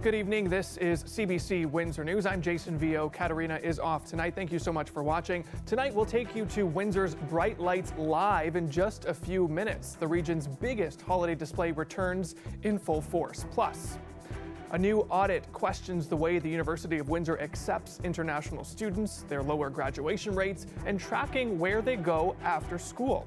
Good evening. This is CBC Windsor News. I'm Jason Vio. Katarina is off tonight. Thank you so much for watching. Tonight we'll take you to Windsor's Bright Lights Live in just a few minutes. The region's biggest holiday display returns in full force. Plus, a new audit questions the way the University of Windsor accepts international students, their lower graduation rates, and tracking where they go after school.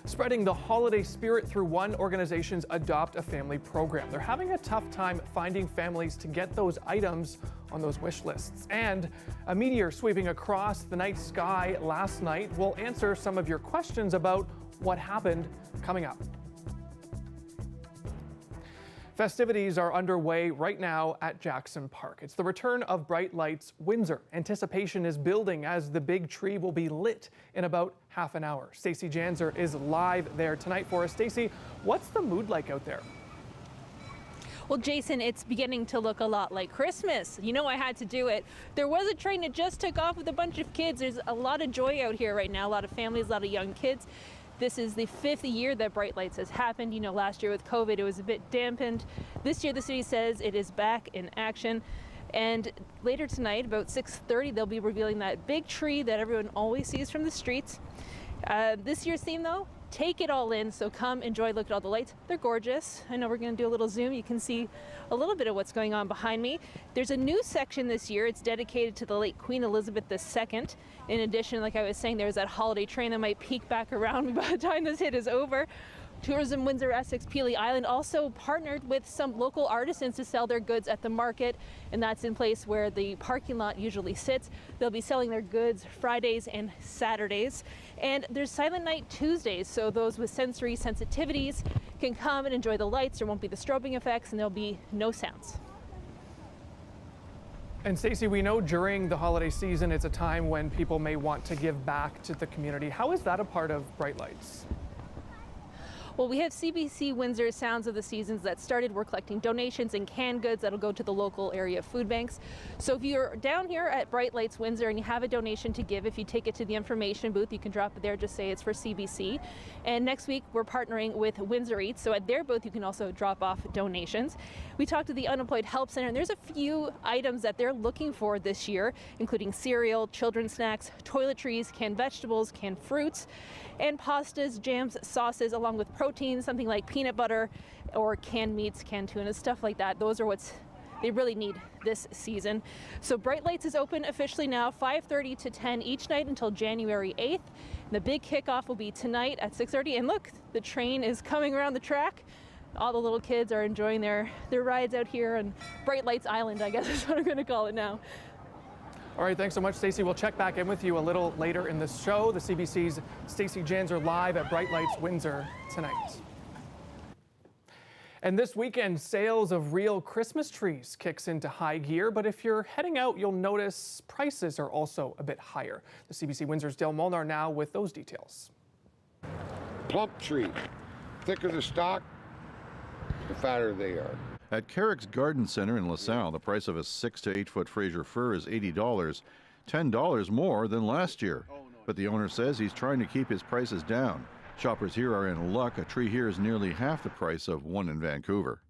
Spreading the holiday spirit through one organization's Adopt a Family program. They're having a tough time finding families to get those items on those wish lists. And a meteor sweeping across the night sky last night will answer some of your questions about what happened coming up. Festivities are underway right now at Jackson Park. It's the return of Bright Lights Windsor. Anticipation is building as the big tree will be lit in about half an hour. Stacey Janzer is live there tonight for us. Stacey, what's the mood like out there? Well, Jason, it's beginning to look a lot like Christmas. You know I had to do it. There was a train that just took off with a bunch of kids. There's a lot of joy out here right now, a lot of families, a lot of young kids. This is the 5th year that Bright Lights has happened. You know, last year with COVID, it was a bit dampened. This year, the city says it is back in action. And later tonight, about 6:30, they'll be revealing that big tree that everyone always sees from the streets. This year's theme, though, take it all in. So come enjoy, look at all the lights. They're gorgeous. I know we're going to do a little zoom. You can see a little bit of what's going on behind me. There's a new section this year. It's dedicated to the late Queen Elizabeth II. In addition, like I was saying, there's that holiday train that might peek back around me by the time this hit is over. Tourism Windsor Essex Peely Island also partnered with some local artisans to sell their goods at the market, and that's in place where the parking lot usually sits. They'll be selling their goods Fridays and Saturdays. And there's Silent Night Tuesdays, so those with sensory sensitivities can come and enjoy the lights. There won't be the strobing effects, and there'll be no sounds. And Stacey, we know during the holiday season, it's a time when people may want to give back to the community. How is that a part of Bright Lights? Well, we have CBC Windsor Sounds of the Seasons that started. We're collecting donations and canned goods that'll go to the local area food banks. So if you're down here at Bright Lights Windsor and you have a donation to give, if you take it to the information booth, you can drop it there, just say it's for CBC. And next week, we're partnering with Windsor Eats. So at their booth, you can also drop off donations. We talked to the Unemployed Help Center, and there's a few items that they're looking for this year, including cereal, children's snacks, toiletries, canned vegetables, canned fruits, and pastas, jams, sauces, along with proteins, something like peanut butter or canned meats, canned tuna, stuff like that. Those are what's they really need this season. So Bright Lights is open officially now, 5:30 to 10 each night until January 8th. And the big kickoff will be tonight at 6:30. And look, the train is coming around the track. All the little kids are enjoying their rides out here on Bright Lights Island, I guess is what I'm going to call it now. All right, thanks so much, Stacey. We'll check back in with you a little later in the show. The CBC's Stacey Janzer live at Bright Lights Windsor tonight. And this weekend, sales of real Christmas trees kicks into high gear. But if you're heading out, you'll notice prices are also a bit higher. The CBC Windsor's Dale Molnar now with those details. Plump tree. Thicker the stalk, the fatter they are. At Carrick's Garden Centre in LaSalle, the price of a 6 to 8 foot Fraser fir is $80, $10 more than last year. But the owner says he's trying to keep his prices down. Shoppers here are in luck. A tree here is nearly half the price of one in Vancouver.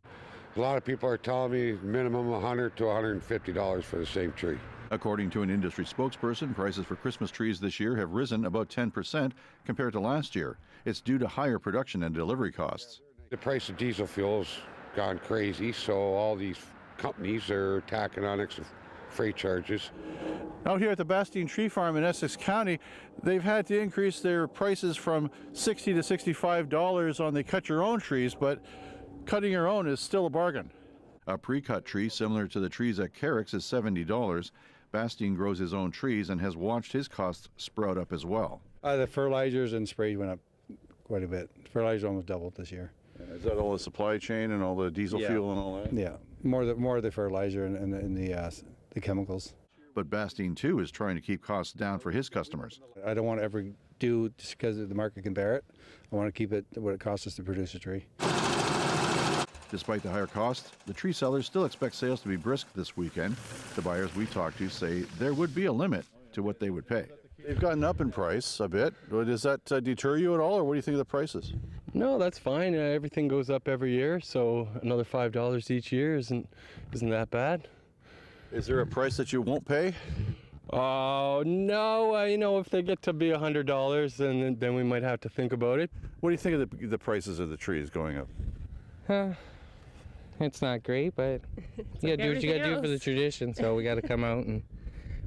A lot of people are telling me minimum $100 to $150 for the same tree. According to an industry spokesperson, prices for Christmas trees this year have risen about 10% compared to last year. It's due to higher production and delivery costs. The price of diesel fuel's gone crazy, so all these companies are tacking on extra freight charges. Out here at the Bastine Tree Farm in Essex County, they've had to increase their prices from $60 to $65 on the cut your own trees, but cutting your own is still a bargain. A pre-cut tree similar to the trees at Carrick's is $70. Bastine grows his own trees and has watched his costs sprout up as well. The fertilizers and sprays went up quite a bit. Fertilizer almost doubled this year. Is that all the supply chain and all the diesel fuel and all that? Yeah, more of the fertilizer and the chemicals. But Bastine, too, is trying to keep costs down for his customers. I don't want to ever do just because the market can bear it. I want to keep it what it costs us to produce a tree. Despite the higher costs, the tree sellers still expect sales to be brisk this weekend. The buyers we talked to say there would be a limit to what they would pay. They've gotten up in price a bit. Does that deter you at all, or what do you think of the prices? No, that's fine. Everything goes up every year, so another $5 each year isn't that bad. Is there a price that you won't pay? Oh no, if they get to be $100, then we might have to think about it. What do you think of the prices of the trees going up? It's not great, but you gotta do what you gotta do for the tradition. So we gotta come out and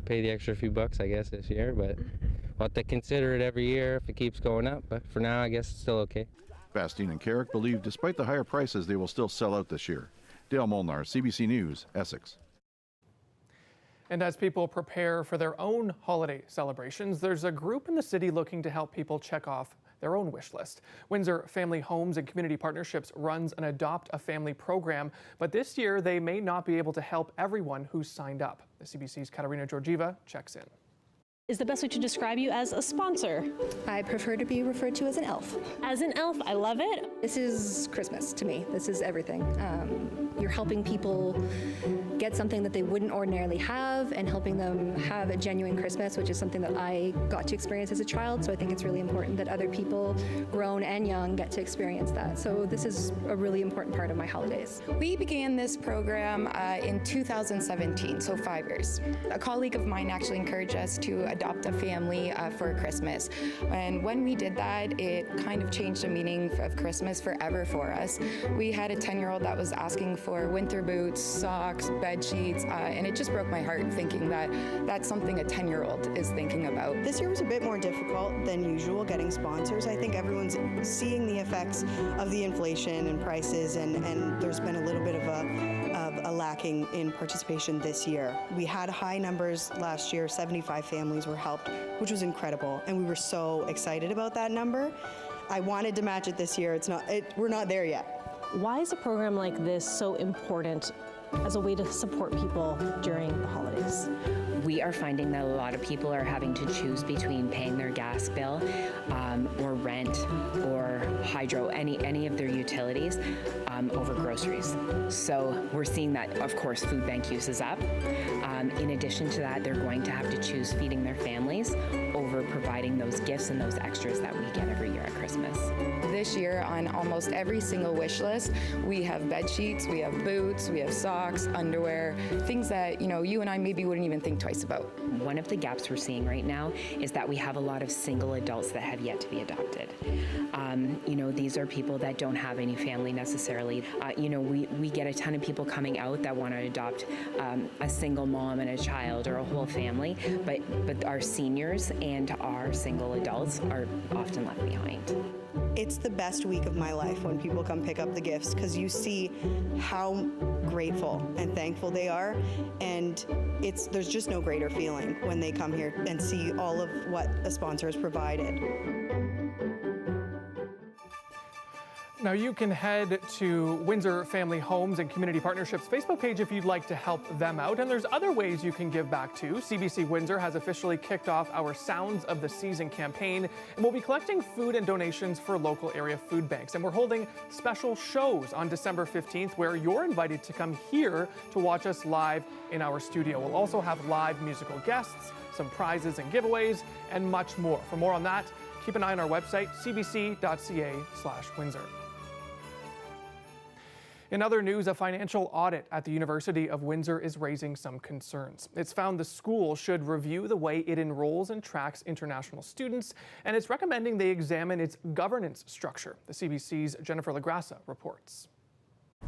pay the extra few bucks, I guess, this year. But we'll have to consider it every year if it keeps going up. But for now, I guess it's still okay. Bastine and Carrick believe despite the higher prices, they will still sell out this year. Dale Molnar, CBC News, Essex. And as people prepare for their own holiday celebrations, there's a group in the city looking to help people check off their own wish list. Windsor Family Homes and Community Partnerships runs an Adopt a Family program, but this year they may not be able to help everyone who's signed up. The CBC's Katerina Georgieva checks in. Is the best way to describe you as a sponsor? I prefer to be referred to as an elf. As an elf, I love it. This is Christmas to me. This is everything. You're helping people get something that they wouldn't ordinarily have and helping them have a genuine Christmas, which is something that I got to experience as a child. So I think it's really important that other people, grown and young, get to experience that. So this is a really important part of my holidays. We began this program in 2017, so 5 years. A colleague of mine actually encouraged us to adopt a family for Christmas. And when we did that, it kind of changed the meaning of Christmas forever for us. We had a 10-year-old that was asking for winter boots, socks, bed sheets, and it just broke my heart thinking that that's something a 10-year-old is thinking about. This year was a bit more difficult than usual getting sponsors. I think everyone's seeing the effects of the inflation and prices, and there's been a little bit of a lacking in participation this year. We had high numbers last year, 75 families were helped, which was incredible, and we were so excited about that number. I wanted to match it this year. We're not there yet. Why is a program like this so important as a way to support people during the holidays? We are finding that a lot of people are having to choose between paying their gas bill or rent or hydro, any of their utilities over groceries. So we're seeing that, of course, food bank use is up. In addition to that, they're going to have to choose feeding their families over providing those gifts and those extras that we get every year at Christmas. This year on almost every single wish list, we have bed sheets, we have boots, we have socks, underwear, things that you and I maybe wouldn't even think twice about. One of the gaps we're seeing right now is that we have a lot of single adults that have yet to be adopted. These are people that don't have any family necessarily. We get a ton of people coming out that want to adopt a single mom and a child or a whole family, but our seniors and our single adults are often left behind. It's the best week of my life when people come pick up the gifts, because you see how grateful and thankful they are, and there's just no greater feeling when they come here and see all of what a sponsor has provided. Now you can head to Windsor Family Homes and Community Partnerships Facebook page if you'd like to help them out. And there's other ways you can give back too. CBC Windsor has officially kicked off our Sounds of the Season campaign, and we'll be collecting food and donations for local area food banks. And we're holding special shows on December 15th where you're invited to come here to watch us live in our studio. We'll also have live musical guests, some prizes and giveaways, and much more. For more on that, keep an eye on our website, cbc.ca/Windsor. In other news, a financial audit at the University of Windsor is raising some concerns. It's found the school should review the way it enrolls and tracks international students, and it's recommending they examine its governance structure. The CBC's Jennifer LaGrassa reports.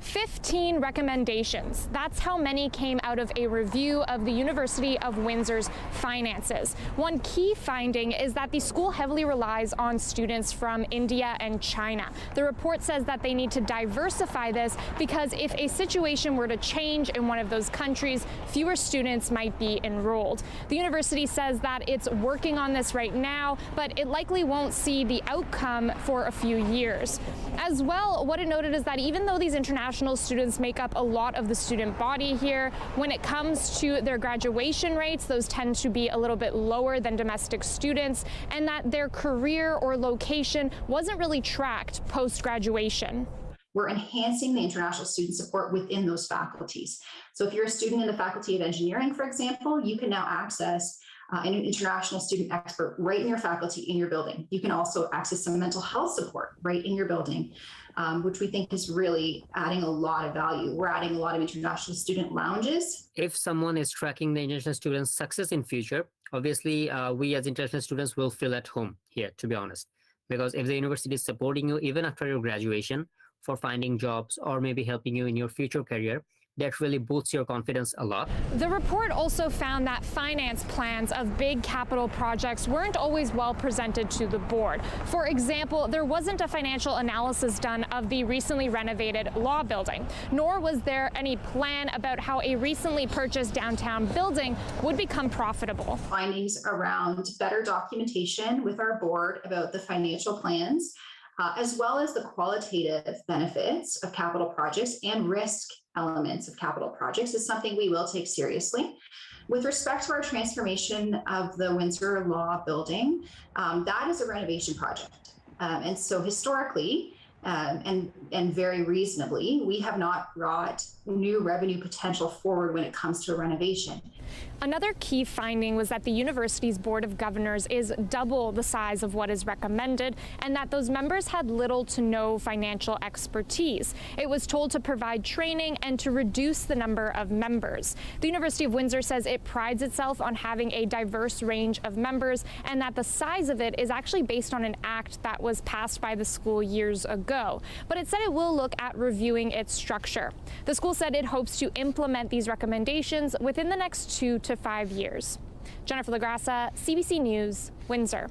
15 recommendations. That's how many came out of a review of the University of Windsor's finances. One key finding is that the school heavily relies on students from India and China. The report says that they need to diversify this because if a situation were to change in one of those countries, fewer students might be enrolled. The university says that it's working on this right now, but it likely won't see the outcome for a few years. As well, what it noted is that even though these international students make up a lot of the student body here, when it comes to their graduation rates, those tend to be a little bit lower than domestic students, and that their career or location wasn't really tracked post-graduation. We're enhancing the international student support within those faculties. So if you're a student in the Faculty of Engineering, for example, you can now access and an international student expert right in your faculty in your building. You can also access some mental health support right in your building, which we think is really adding a lot of value. We're adding a lot of international student lounges. If someone is tracking the international students' success in future, obviously we as international students will feel at home here, to be honest. Because if the university is supporting you even after your graduation for finding jobs or maybe helping you in your future career, that really boosts your confidence a lot. The report also found that finance plans of big capital projects weren't always well presented to the board. For example, there wasn't a financial analysis done of the recently renovated law building, nor was there any plan about how a recently purchased downtown building would become profitable. Findings around better documentation with our board about the financial plans, as well as the qualitative benefits of capital projects and risk elements of capital projects is something we will take seriously. With respect to our transformation of the Windsor Law Building, that is a renovation project. And so historically, and very reasonably, we have not brought new revenue potential forward when it comes to renovation. Another key finding was that the university's board of governors is double the size of what is recommended, and that those members had little to no financial expertise. It was told to provide training and to reduce the number of members. The University of Windsor says it prides itself on having a diverse range of members, and that the size of it is actually based on an act that was passed by the school years ago. But it said it will look at reviewing its structure. The school said it hopes to implement these recommendations within the next 2 to 5 years. Jennifer LaGrassa, CBC News, Windsor.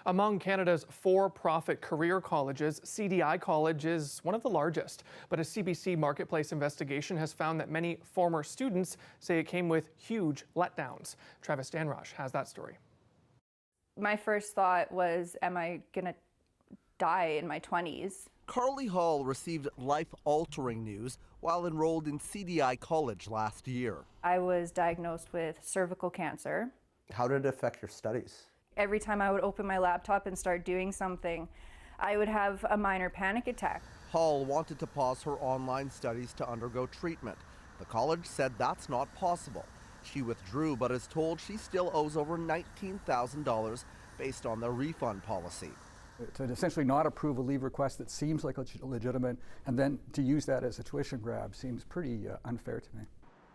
Among Canada's for-profit career colleges, CDI College is one of the largest. But a CBC Marketplace investigation has found that many former students say it came with huge letdowns. Travis Danrosh has that story. My first thought was, am I going to die in my 20s? Carly Hall received life-altering news while enrolled in CDI College last year. I was diagnosed with cervical cancer. How did it affect your studies? Every time I would open my laptop and start doing something, I would have a minor panic attack. Hall wanted to pause her online studies to undergo treatment. The college said that's not possible. She withdrew, but is told she still owes over $19,000 based on their refund policy. To essentially not approve a leave request that seems like legitimate, and then to use that as a tuition grab seems pretty unfair to me.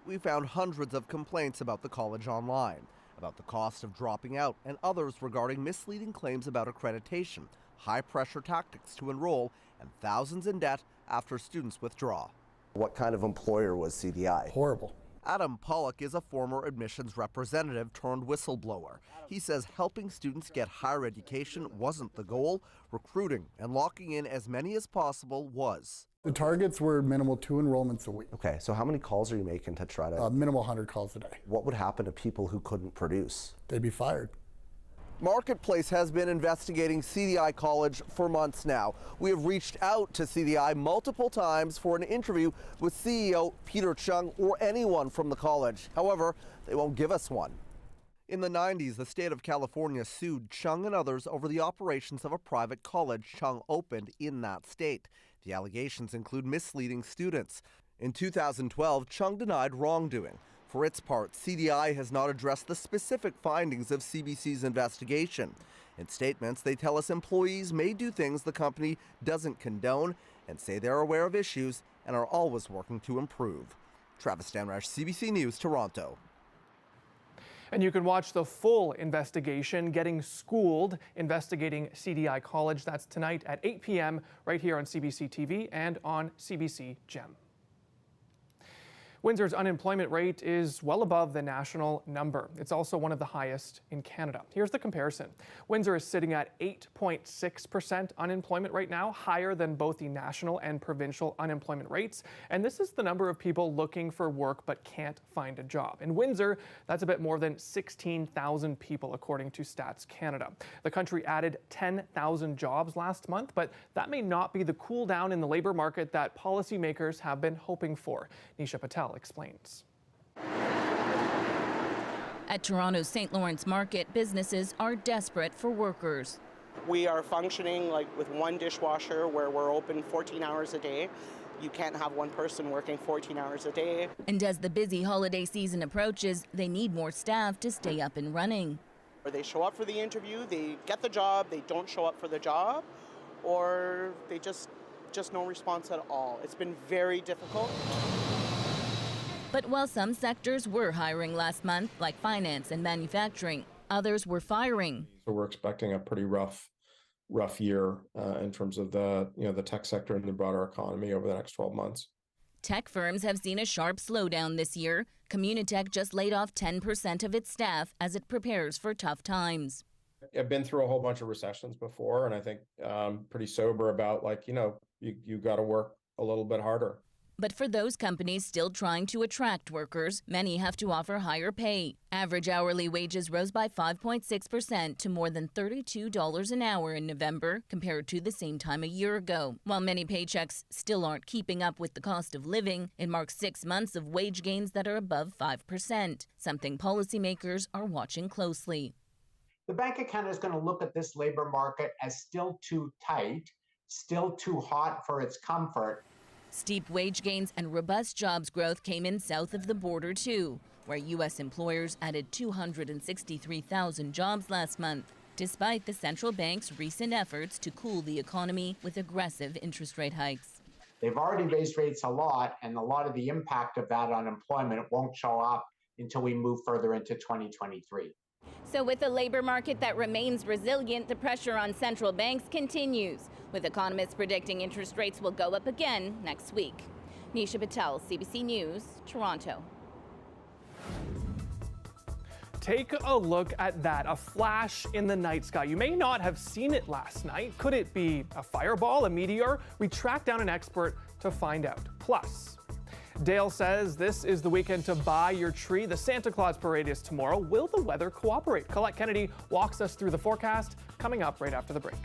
We found hundreds of complaints about the college online, about the cost of dropping out, and others regarding misleading claims about accreditation, high-pressure tactics to enroll, and thousands in debt after students withdraw. What kind of employer was CDI? Horrible. Adam Pollock is a former admissions representative turned whistleblower. He says helping students get higher education wasn't the goal. Recruiting and locking in as many as possible was. The targets were minimal 2 enrollments a week. Okay, so how many calls are you making to try to... minimal 100 calls a day. What would happen to people who couldn't produce? They'd be fired. Marketplace has been investigating CDI College for months now. We have reached out to CDI multiple times for an interview with CEO Peter Chung or anyone from the college. However, they won't give us one. In the 90s, the state of California sued Chung and others over the operations of a private college Chung opened in that state. The allegations include misleading students. In 2012, Chung denied wrongdoing. For its part, CDI has not addressed the specific findings of CBC's investigation. In statements, they tell us employees may do things the company doesn't condone and say they're aware of issues and are always working to improve. Travis Danrosh, CBC News, Toronto. And you can watch the full investigation, Getting Schooled, Investigating CDI College. That's tonight at 8 p.m. right here on CBC TV and on CBC Gem. Windsor's unemployment rate is well above the national number. It's also one of the highest in Canada. Here's the comparison. Windsor is sitting at 8.6% unemployment right now, higher than both the national and provincial unemployment rates. And this is the number of people looking for work but can't find a job. In Windsor, that's a bit more than 16,000 people, according to Stats Canada. The country added 10,000 jobs last month, but that may not be the cool down in the labor market that policymakers have been hoping for. Nisha Patel explains. At Toronto's St. Lawrence Market, businesses are desperate for workers. We are functioning like with one dishwasher where we're open 14 hours a day. You can't have one person working 14 hours a day. And as the busy holiday season approaches, they need more staff to stay up and running. Or they show up for the interview, they get the job, they don't show up for the job, or they just no response at all. It's been very difficult. But while some sectors were hiring last month, like finance and manufacturing, others were firing. So we're expecting a pretty rough year in terms of the tech sector and the broader economy over the next 12 months. Tech firms have seen a sharp slowdown this year. Communitech just laid off 10% of its staff as it prepares for tough times. I've been through a whole bunch of recessions before, and I think pretty sober about you got to work a little bit harder. But for those companies still trying to attract workers, many have to offer higher pay. Average hourly wages rose by 5.6% to more than $32 an hour in November compared to the same time a year ago. While many paychecks still aren't keeping up with the cost of living, it marks 6 months of wage gains that are above 5%, something policymakers are watching closely. The Bank of Canada is going to look at this labor market as still too tight, still too hot for its comfort. Steep wage gains and robust jobs growth came in south of the border, too, where U.S. employers added 263,000 jobs last month, despite the central bank's recent efforts to cool the economy with aggressive interest rate hikes. They've already raised rates a lot, and a lot of the impact of that on employment won't show up until we move further into 2023. So with a labor market that remains resilient, the pressure on central banks continues, with economists predicting interest rates will go up again next week. Nisha Patel, CBC News, Toronto. Take a look at that, a flash in the night sky. You may not have seen it last night. Could it be a fireball, a meteor? We tracked down an expert to find out. Plus, Dale says this is the weekend to buy your tree. The Santa Claus parade is tomorrow. Will the weather cooperate? Colette Kennedy walks us through the forecast, coming up right after the break.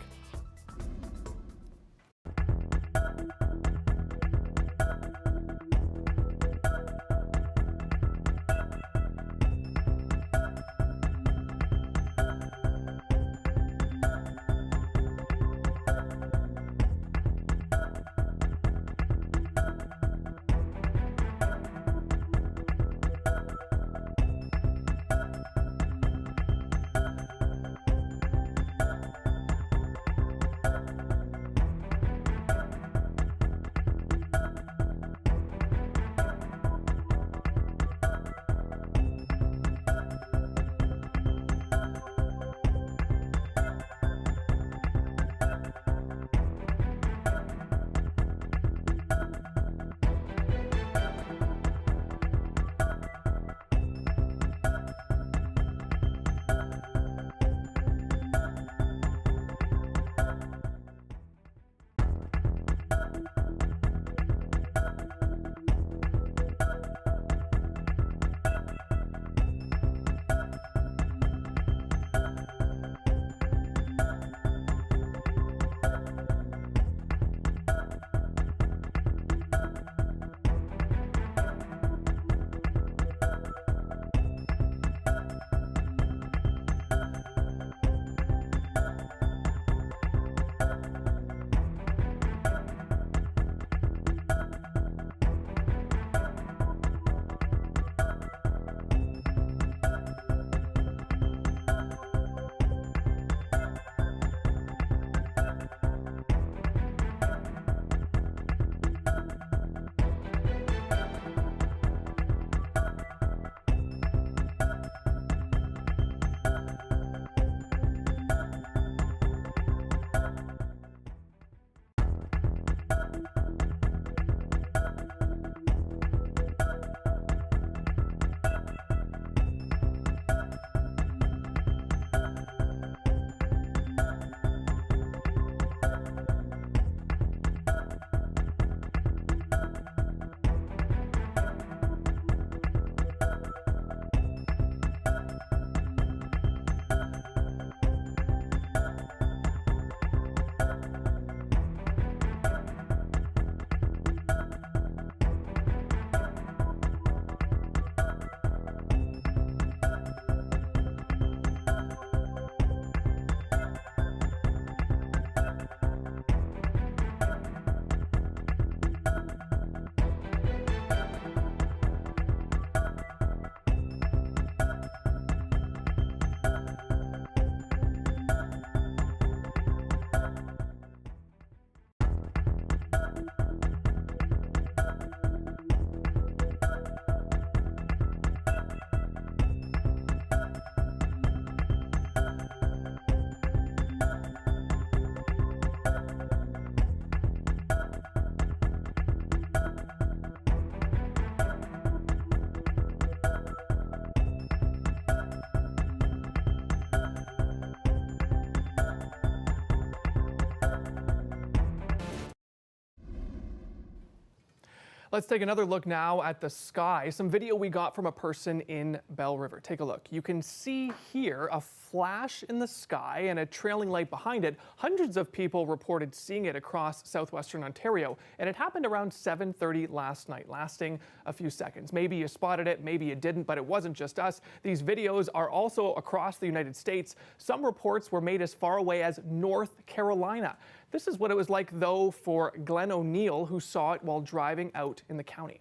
Let's take another look now at the sky. Some video we got from a person in Bell River. Take a look. You can see here a flash in the sky and a trailing light behind it. Hundreds of people reported seeing it across southwestern Ontario, and it happened around 7:30 last night, lasting a few seconds. Maybe you spotted it, maybe you didn't, but it wasn't just us. These videos are also across the United States. Some reports were made as far away as North Carolina. This is what it was like, though, for Glenn O'Neill, who saw it while driving out in the county.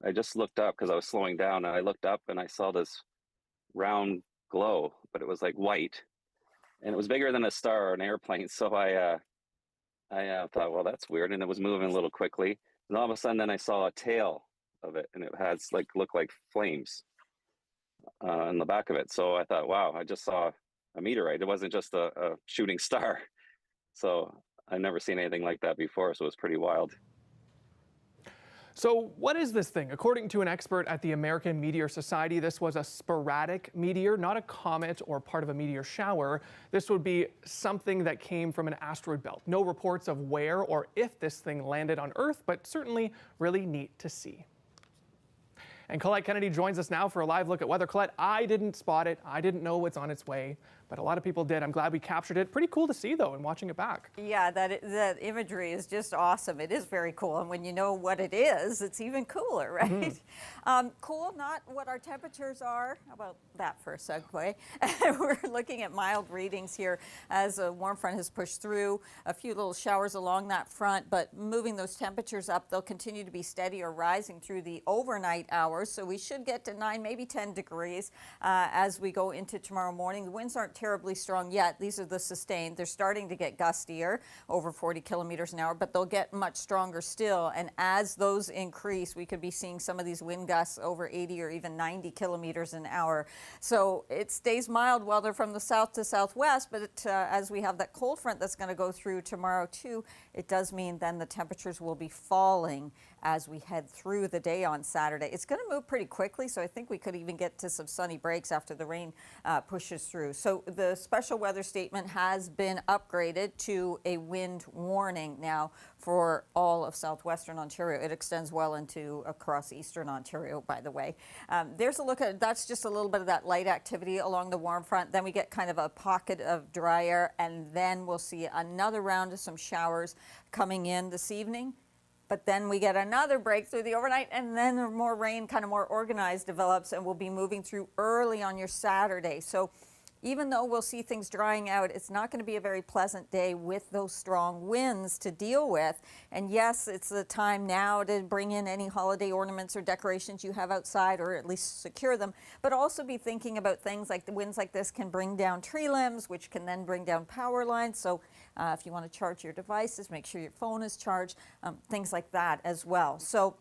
I just looked up because I was slowing down, and I looked up and I saw this round glow, but it was like white, and it was bigger than a star or an airplane. So I thought, well, that's weird, and it was moving a little quickly. And all of a sudden, then I saw a tail of it, and it has looked like flames in the back of it. So I thought, wow, I just saw a meteorite. It wasn't just a shooting star. So I've never seen anything like that before, so it was pretty wild. So what is this thing? According to an expert at the American Meteor Society, this was a sporadic meteor, not a comet or part of a meteor shower. This would be something that came from an asteroid belt. No reports of where or if this thing landed on Earth, but certainly really neat to see. And Colette Kennedy joins us now for a live look at weather. Colette, I didn't spot it. I didn't know it's on its way, but a lot of people did. I'm glad we captured it. Pretty cool to see, though, and watching it back. Yeah, that imagery is just awesome. It is very cool. And when you know what it is, it's even cooler, right? Mm-hmm. Cool, not what our temperatures are. How about that for a segue? We're looking at mild readings here as a warm front has pushed through. A few little showers along that front, but moving those temperatures up, they'll continue to be steady or rising through the overnight hours. So we should get to 9, maybe 10 degrees as we go into tomorrow morning. The winds aren't terribly strong yet. These are the sustained. They're starting to get gustier, over 40 kilometers an hour, but they'll get much stronger still. And as those increase, we could be seeing some of these wind gusts over 80 or even 90 kilometers an hour. So it stays mild weather from the south to southwest, but as we have that cold front that's going to go through tomorrow too, it does mean then the temperatures will be falling as we head through the day on Saturday. It's going to move pretty quickly, so I think we could even get to some sunny breaks after the rain pushes through. So the special weather statement has been upgraded to a wind warning now for all of southwestern Ontario. It extends well into across eastern Ontario, by the way. There's a look at, that's just a little bit of that light activity along the warm front. Then we get kind of a pocket of dry air, and then we'll see another round of some showers coming in this evening. But then we get another break through the overnight, and then more rain, kind of more organized, develops, and we'll be moving through early on your Saturday. So even though we'll see things drying out, it's not going to be a very pleasant day with those strong winds to deal with. And yes, it's the time now to bring in any holiday ornaments or decorations you have outside, or at least secure them, but also be thinking about things like the winds like this can bring down tree limbs, which can then bring down power lines. So if you want to charge your devices, make sure your phone is charged, things like that as well. So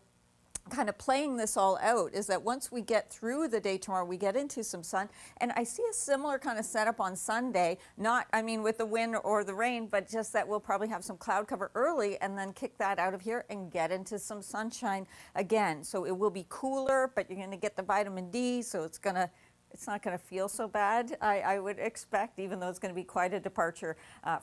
kind of playing this all out is that once we get through the day tomorrow, we get into some sun. And I see a similar kind of setup on Sunday, not, I mean, with the wind or the rain, but just that we'll probably have some cloud cover early and then kick that out of here and get into some sunshine again. So it will be cooler, but you're going to get the vitamin D, so it's not going to feel so bad, I would expect, even though it's going to be quite a departure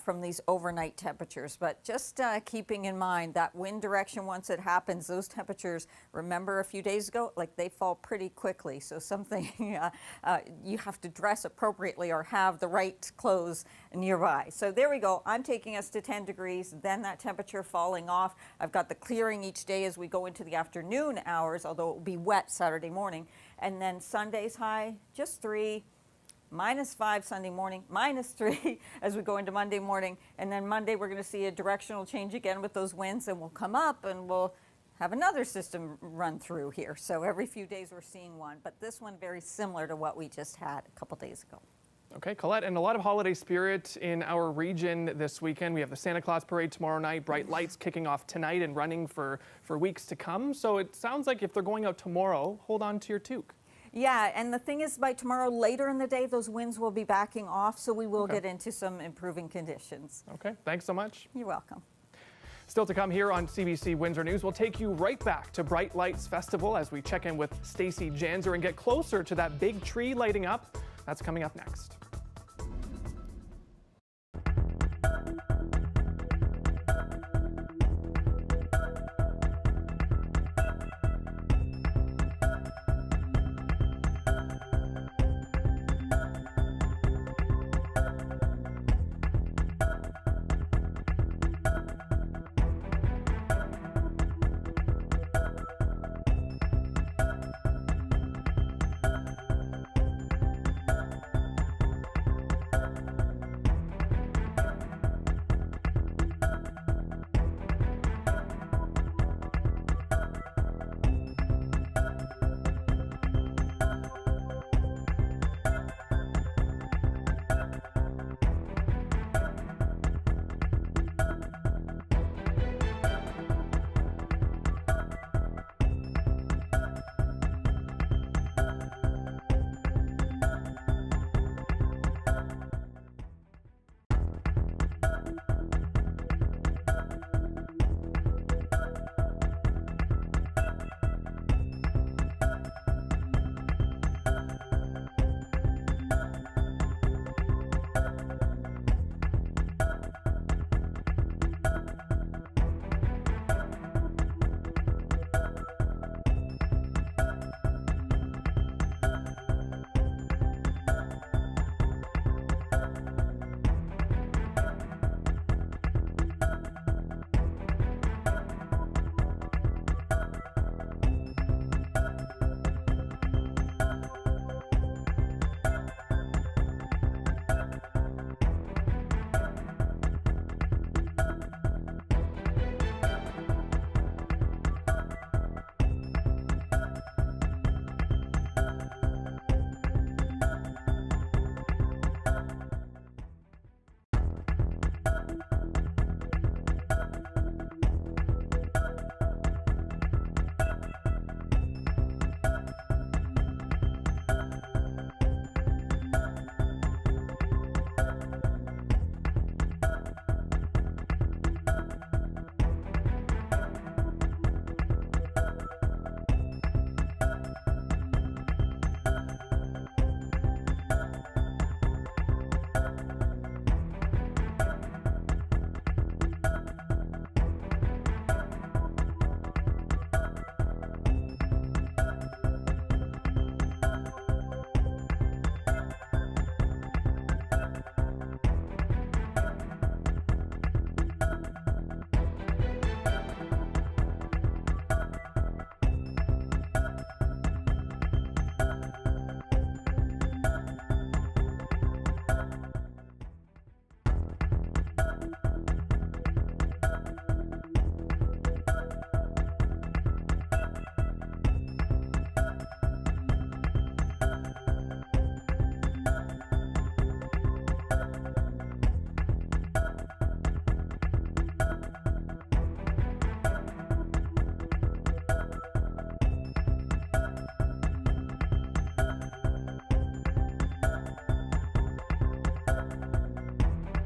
from these overnight temperatures. But just keeping in mind that wind direction, once it happens, those temperatures, remember a few days ago, like they fall pretty quickly. So something you have to dress appropriately or have the right clothes nearby. So there we go. I'm taking us to 10 degrees, then that temperature falling off. I've got the clearing each day as we go into the afternoon hours, although it will be wet Saturday morning. And then Sunday's high, just 3, -5 Sunday morning, -3 as we go into Monday morning. And then Monday, we're going to see a directional change again with those winds, and we'll come up and we'll have another system run through here. So every few days we're seeing one, but this one very similar to what we just had a couple days ago. Okay, Colette, and a lot of holiday spirit in our region this weekend. We have the Santa Claus Parade tomorrow night, bright lights kicking off tonight and running for weeks to come. So it sounds like if they're going out tomorrow, hold on to your toque. Yeah, and the thing is, by tomorrow later in the day, those winds will be backing off, so we will get into some improving conditions. Okay, thanks so much. You're welcome. Still to come here on CBC Windsor News, we'll take you right back to Bright Lights Festival as we check in with Stacey Janzer and get closer to that big tree lighting up. That's coming up next.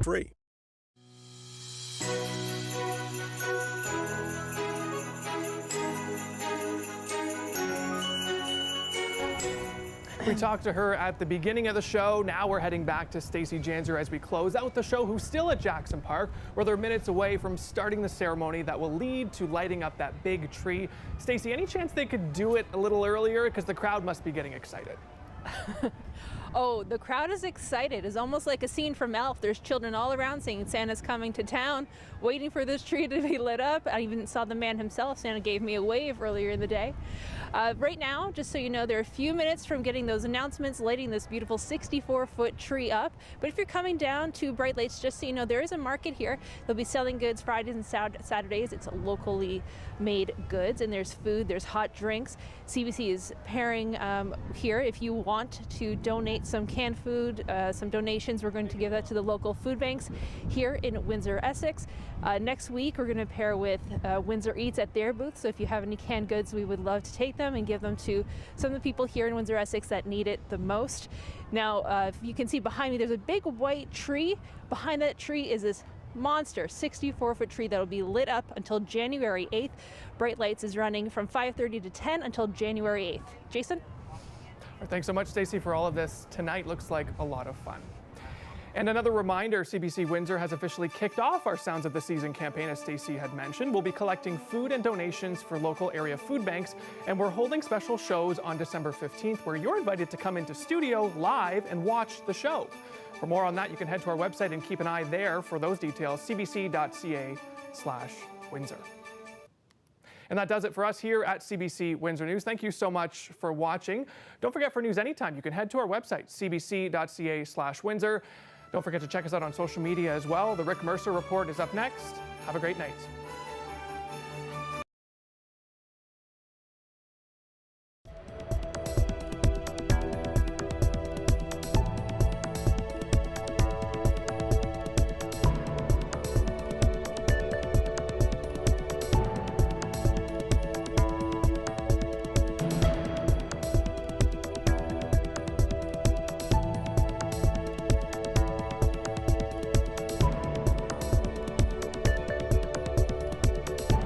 free. We talked to her at the beginning of the show. Now we're heading back to Stacey Janzer as we close out the show, who's still at Jackson Park, where they're minutes away from starting the ceremony that will lead to lighting up that big tree. Stacey, any chance they could do it a little earlier? Because the crowd must be getting excited. Oh, the crowd is excited. It's almost like a scene from Elf. There's children all around saying Santa's coming to town, waiting for this tree to be lit up. I even saw the man himself. Santa gave me a wave earlier in the day. Right now, just so you know, they're a few minutes from getting those announcements, lighting this beautiful 64-foot tree up. But if you're coming down to Bright Lights, just so you know, there is a market here. They'll be selling goods Fridays and Saturdays. It's locally made goods, and there's food, there's hot drinks. CBC is pairing here. If you want to donate some canned food, some donations, we're going to give that to the local food banks here in Windsor, Essex. Next week, we're going to pair with Windsor Eats at their booth. So if you have any canned goods, we would love to take them and give them to some of the people here in Windsor, Essex that need it the most. Now, if you can see behind me, there's a big white tree. Behind that tree is this monster 64-foot tree that will be lit up until January 8th. Bright Lights is running from 5:30 to 10 until January 8th. Jason? Thanks so much, Stacey, for all of this. Tonight looks like a lot of fun. And another reminder, CBC Windsor has officially kicked off our Sounds of the Season campaign, as Stacey had mentioned. We'll be collecting food and donations for local area food banks, and we're holding special shows on December 15th where you're invited to come into studio live and watch the show. For more on that, you can head to our website and keep an eye there for those details, cbc.ca/Windsor. And that does it for us here at CBC Windsor News. Thank you so much for watching. Don't forget, for news anytime, you can head to our website, cbc.ca/Windsor. Don't forget to check us out on social media as well. The Rick Mercer Report is up next. Have a great night.